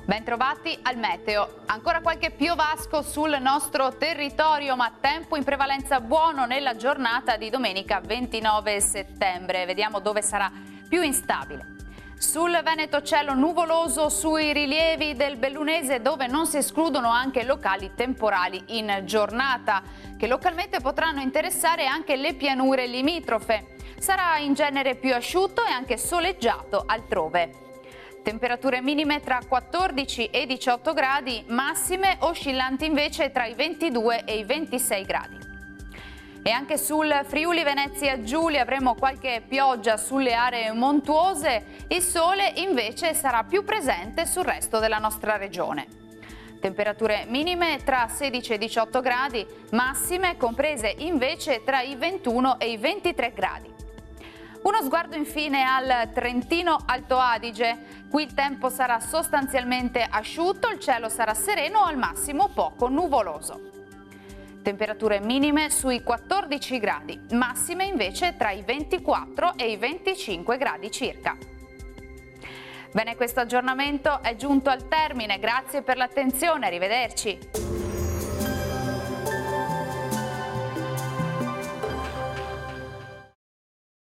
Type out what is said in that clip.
Bentrovati al meteo. Ancora qualche piovasco sul nostro territorio, ma tempo in prevalenza buono nella giornata di domenica 29 settembre. Vediamo dove sarà più instabile. Sul Veneto cielo nuvoloso sui rilievi del Bellunese, dove non si escludono anche locali temporali in giornata, che localmente potranno interessare anche le pianure limitrofe. Sarà in genere più asciutto e anche soleggiato altrove. Temperature minime tra 14 e 18 gradi, massime oscillanti invece tra i 22 e i 26 gradi. E anche sul Friuli Venezia Giulia avremo qualche pioggia sulle aree montuose, il sole invece sarà più presente sul resto della nostra regione. Temperature minime tra 16 e 18 gradi, massime comprese invece tra i 21 e i 23 gradi. Uno sguardo infine al Trentino Alto Adige. Qui il tempo sarà sostanzialmente asciutto, il cielo sarà sereno o al massimo poco nuvoloso. Temperature minime sui 14 gradi, massime invece tra i 24 e i 25 gradi circa. Bene, questo aggiornamento è giunto al termine, grazie per l'attenzione, arrivederci.